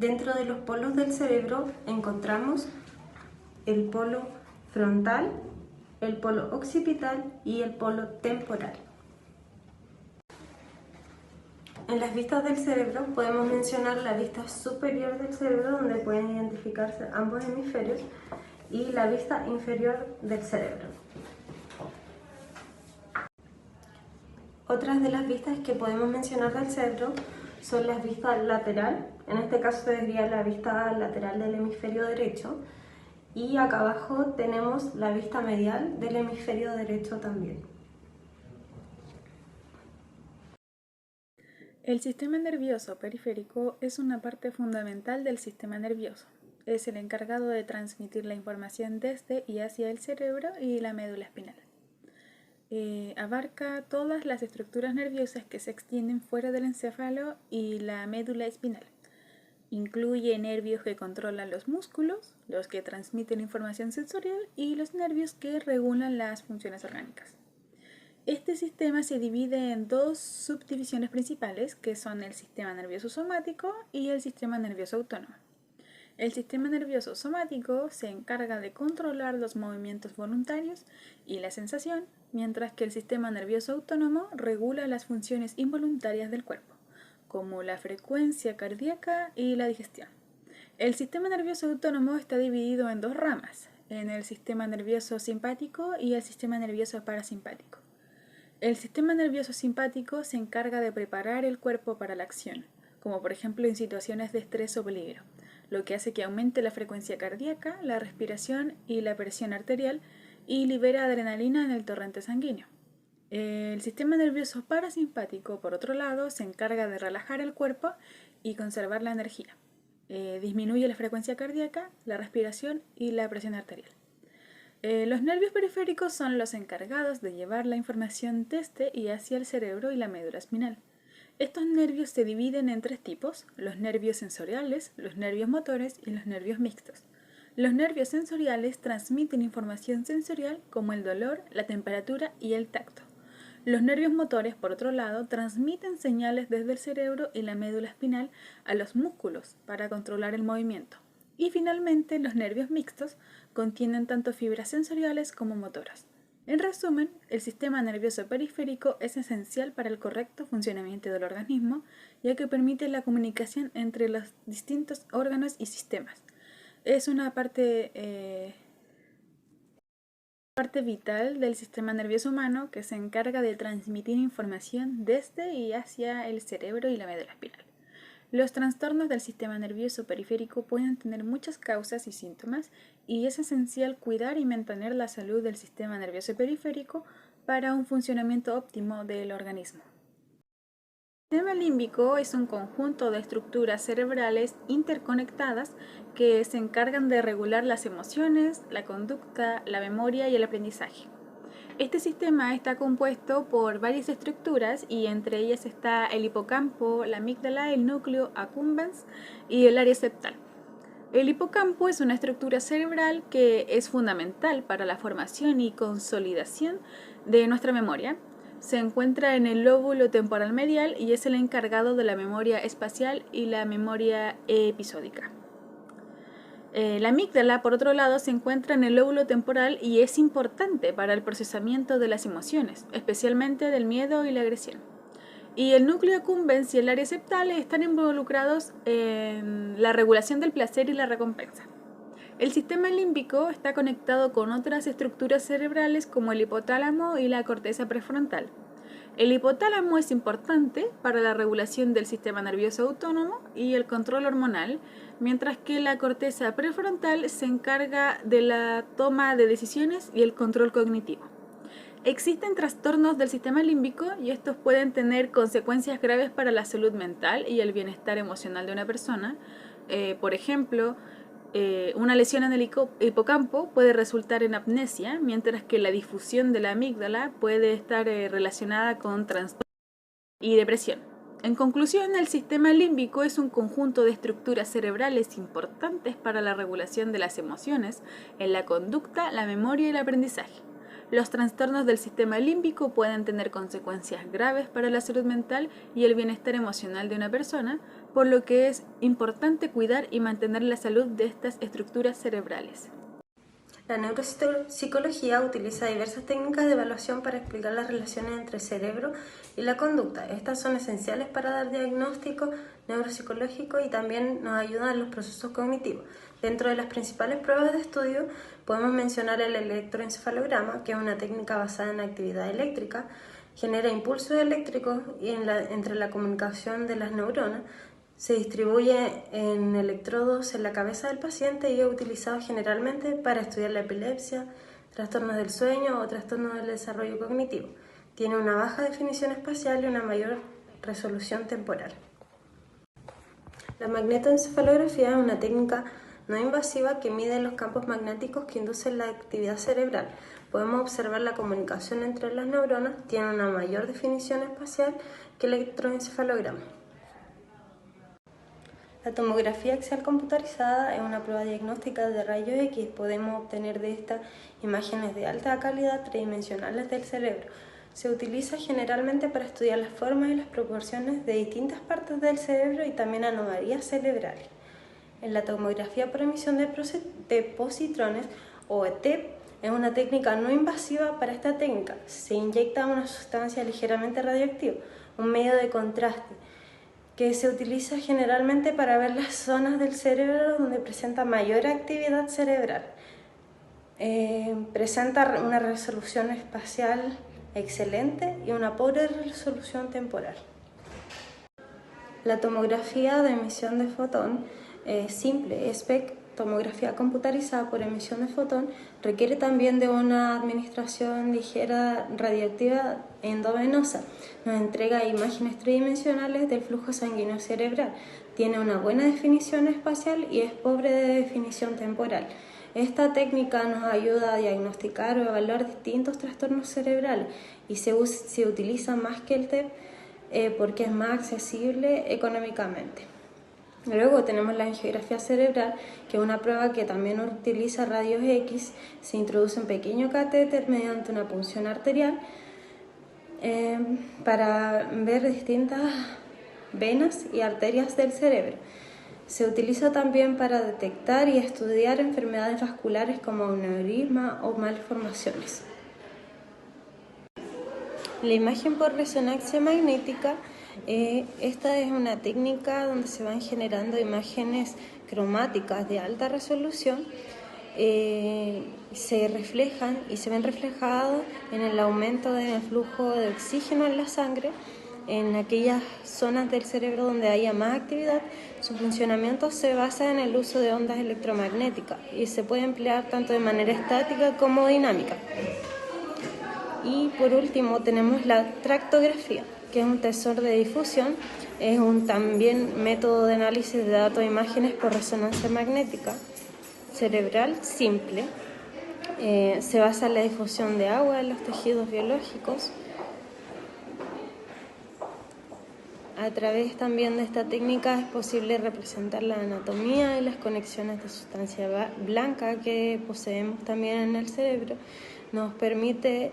Dentro de los polos del cerebro encontramos el polo frontal, el polo occipital y el polo temporal. En las vistas del cerebro podemos mencionar la vista superior del cerebro, donde pueden identificarse ambos hemisferios, y la vista inferior del cerebro. Otras de las vistas que podemos mencionar del cerebro son las vistas lateral, en este caso sería la vista lateral del hemisferio derecho, y acá abajo tenemos la vista medial del hemisferio derecho también. El sistema nervioso periférico es una parte fundamental del sistema nervioso. Es el encargado de transmitir la información desde y hacia el cerebro y la médula espinal. Abarca todas las estructuras nerviosas que se extienden fuera del encéfalo y la médula espinal. Incluye nervios que controlan los músculos, los que transmiten información sensorial y los nervios que regulan las funciones orgánicas. Este sistema se divide en dos subdivisiones principales, que son el sistema nervioso somático y el sistema nervioso autónomo. El sistema nervioso somático se encarga de controlar los movimientos voluntarios y la sensación, mientras que el sistema nervioso autónomo regula las funciones involuntarias del cuerpo, como la frecuencia cardíaca y la digestión. El sistema nervioso autónomo está dividido en dos ramas, en el sistema nervioso simpático y el sistema nervioso parasimpático. El sistema nervioso simpático se encarga de preparar el cuerpo para la acción, como por ejemplo en situaciones de estrés o peligro, lo que hace que aumente la frecuencia cardíaca, la respiración y la presión arterial y libera adrenalina en el torrente sanguíneo. El sistema nervioso parasimpático, por otro lado, se encarga de relajar el cuerpo y conservar la energía. Disminuye la frecuencia cardíaca, la respiración y la presión arterial. Los nervios periféricos son los encargados de llevar la información desde y hacia el cerebro y la médula espinal. Estos nervios se dividen en tres tipos: los nervios sensoriales, los nervios motores y los nervios mixtos. Los nervios sensoriales transmiten información sensorial como el dolor, la temperatura y el tacto. Los nervios motores, por otro lado, transmiten señales desde el cerebro y la médula espinal a los músculos para controlar el movimiento. Y finalmente, los nervios mixtos contienen tanto fibras sensoriales como motoras. En resumen, el sistema nervioso periférico es esencial para el correcto funcionamiento del organismo, ya que permite la comunicación entre los distintos órganos y sistemas. Es una parte vital del sistema nervioso humano que se encarga de transmitir información desde y hacia el cerebro y la médula espinal. Los trastornos del sistema nervioso periférico pueden tener muchas causas y síntomas, y es esencial cuidar y mantener la salud del sistema nervioso periférico para un funcionamiento óptimo del organismo. El sistema límbico es un conjunto de estructuras cerebrales interconectadas que se encargan de regular las emociones, la conducta, la memoria y el aprendizaje. Este sistema está compuesto por varias estructuras, y entre ellas está el hipocampo, la amígdala, el núcleo accumbens y el área septal. El hipocampo es una estructura cerebral que es fundamental para la formación y consolidación de nuestra memoria. Se encuentra en el lóbulo temporal medial y es el encargado de la memoria espacial y la memoria episódica. La amígdala, por otro lado, se encuentra en el lóbulo temporal y es importante para el procesamiento de las emociones, especialmente del miedo y la agresión. Y el núcleo accumbens y el área septal están involucrados en la regulación del placer y la recompensa. El sistema límbico está conectado con otras estructuras cerebrales como el hipotálamo y la corteza prefrontal. El hipotálamo es importante para la regulación del sistema nervioso autónomo y el control hormonal, mientras que la corteza prefrontal se encarga de la toma de decisiones y el control cognitivo. Existen trastornos del sistema límbico y estos pueden tener consecuencias graves para la salud mental y el bienestar emocional de una persona. Por ejemplo, una lesión en el hipocampo puede resultar en amnesia, mientras que la difusión de la amígdala puede estar relacionada con trastornos y depresión. En conclusión, el sistema límbico es un conjunto de estructuras cerebrales importantes para la regulación de las emociones, en la conducta, la memoria y el aprendizaje. Los trastornos del sistema límbico pueden tener consecuencias graves para la salud mental y el bienestar emocional de una persona, por lo que es importante cuidar y mantener la salud de estas estructuras cerebrales. La neuropsicología utiliza diversas técnicas de evaluación para explicar las relaciones entre el cerebro y la conducta. Estas son esenciales para dar diagnóstico neuropsicológico y también nos ayudan en los procesos cognitivos. Dentro de las principales pruebas de estudio podemos mencionar el electroencefalograma, que es una técnica basada en actividad eléctrica, genera impulsos eléctricos entre la comunicación de las neuronas. Se distribuye en electrodos en la cabeza del paciente y es utilizado generalmente para estudiar la epilepsia, trastornos del sueño o trastornos del desarrollo cognitivo. Tiene una baja definición espacial y una mayor resolución temporal. La magnetoencefalografía es una técnica no invasiva que mide los campos magnéticos que inducen la actividad cerebral. Podemos observar la comunicación entre las neuronas, tiene una mayor definición espacial que el electroencefalograma. La tomografía axial computarizada es una prueba diagnóstica de rayos X. Podemos obtener de estas imágenes de alta calidad tridimensionales del cerebro. Se utiliza generalmente para estudiar las formas y las proporciones de distintas partes del cerebro y también anomalías cerebrales. En la tomografía por emisión de positrones o TEP es una técnica no invasiva. Para esta técnica se inyecta una sustancia ligeramente radioactiva, un medio de contraste, que se utiliza generalmente para ver las zonas del cerebro donde presenta mayor actividad cerebral. Presenta una resolución espacial excelente y una pobre resolución temporal. La tomografía de emisión de fotón simple, SPECT, tomografía computarizada por emisión de fotón, requiere también de una administración ligera radioactiva endovenosa. Nos entrega imágenes tridimensionales del flujo sanguíneo cerebral. Tiene una buena definición espacial y es pobre de definición temporal. Esta técnica nos ayuda a diagnosticar o evaluar distintos trastornos cerebrales y se utiliza más que el TEP porque es más accesible económicamente. Luego tenemos la angiografía cerebral, que es una prueba que también utiliza rayos X. Se introduce un pequeño catéter mediante una punción arterial para ver distintas venas y arterias del cerebro. Se utiliza también para detectar y estudiar enfermedades vasculares como aneurisma o malformaciones. La imagen por resonancia magnética, esta es una técnica donde se van generando imágenes cromáticas de alta resolución, se reflejan y se ven reflejados en el aumento del flujo de oxígeno en la sangre, en aquellas zonas del cerebro donde haya más actividad. Su funcionamiento se basa en el uso de ondas electromagnéticas y se puede emplear tanto de manera estática como dinámica. Y por último tenemos la tractografía, que es un tensor de difusión, es un también método de análisis de datos e imágenes por resonancia magnética cerebral simple. Se basa en la difusión de agua en los tejidos biológicos. A través también de esta técnica es posible representar la anatomía y las conexiones de sustancia blanca que poseemos también en el cerebro. Nos permite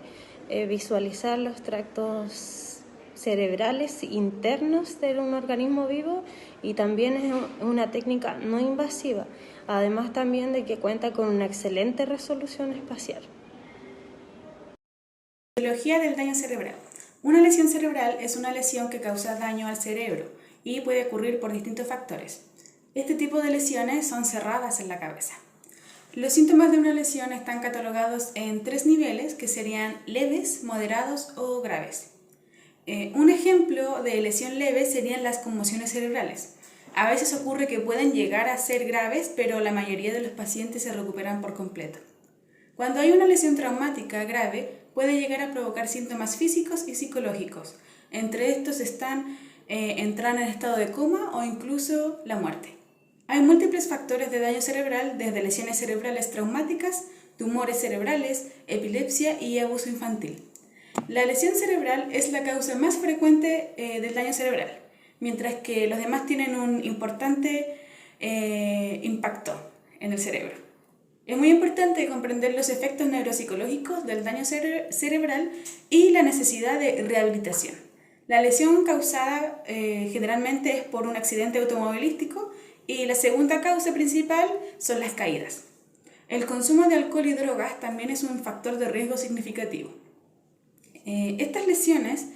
visualizar los tractos cerebrales internos de un organismo vivo y también es una técnica no invasiva, además también de que cuenta con una excelente resolución espacial. Etiología del daño cerebral. Una lesión cerebral es una lesión que causa daño al cerebro y puede ocurrir por distintos factores. Este tipo de lesiones son cerradas en la cabeza. Los síntomas de una lesión están catalogados en 3 niveles, que serían leves, moderados o graves. Un ejemplo de lesión leve serían las conmociones cerebrales. A veces ocurre que pueden llegar a ser graves, pero la mayoría de los pacientes se recuperan por completo. Cuando hay una lesión traumática grave, puede llegar a provocar síntomas físicos y psicológicos. Entre estos están entrar en estado de coma o incluso la muerte. Hay múltiples factores de daño cerebral, desde lesiones cerebrales traumáticas, tumores cerebrales, epilepsia y abuso infantil. La lesión cerebral es la causa más frecuente del daño cerebral, mientras que los demás tienen un importante impacto en el cerebro. Es muy importante comprender los efectos neuropsicológicos del daño cerebral y la necesidad de rehabilitación. La lesión causada generalmente es por un accidente automovilístico y la segunda causa principal son las caídas. El consumo de alcohol y drogas también es un factor de riesgo significativo. Estas lesiones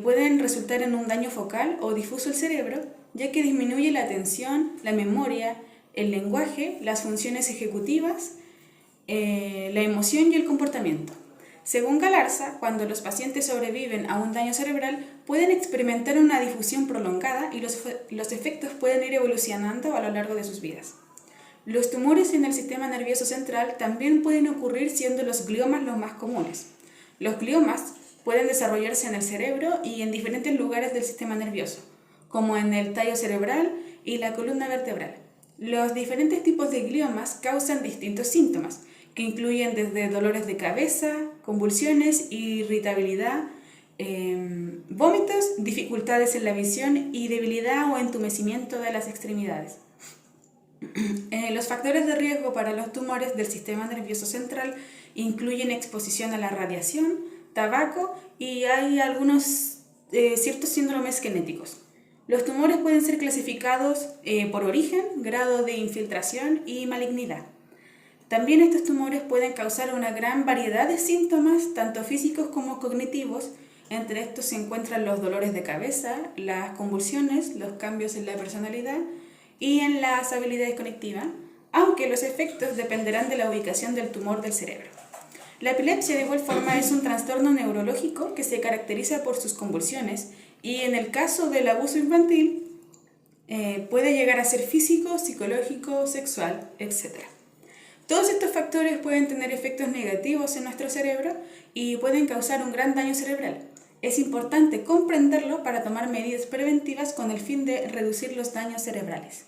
pueden resultar en un daño focal o difuso al cerebro, ya que disminuye la atención, la memoria, el lenguaje, las funciones ejecutivas, la emoción y el comportamiento. Según Galarza, cuando los pacientes sobreviven a un daño cerebral, pueden experimentar una difusión prolongada y los efectos pueden ir evolucionando a lo largo de sus vidas. Los tumores en el sistema nervioso central también pueden ocurrir, siendo los gliomas los más comunes. Los gliomas pueden desarrollarse en el cerebro y en diferentes lugares del sistema nervioso, como en el tallo cerebral y la columna vertebral. Los diferentes tipos de gliomas causan distintos síntomas, que incluyen desde dolores de cabeza, convulsiones, irritabilidad, vómitos, dificultades en la visión y debilidad o entumecimiento de las extremidades. Los factores de riesgo para los tumores del sistema nervioso central incluyen exposición a la radiación, tabaco y hay algunos ciertos síndromes genéticos. Los tumores pueden ser clasificados por origen, grado de infiltración y malignidad. También estos tumores pueden causar una gran variedad de síntomas, tanto físicos como cognitivos. Entre estos se encuentran los dolores de cabeza, las convulsiones, los cambios en la personalidad y en las habilidades conectivas, aunque los efectos dependerán de la ubicación del tumor del cerebro. La epilepsia, de igual forma, es un trastorno neurológico que se caracteriza por sus convulsiones y en el caso del abuso infantil puede llegar a ser físico, psicológico, sexual, etc. Todos estos factores pueden tener efectos negativos en nuestro cerebro y pueden causar un gran daño cerebral. Es importante comprenderlo para tomar medidas preventivas con el fin de reducir los daños cerebrales.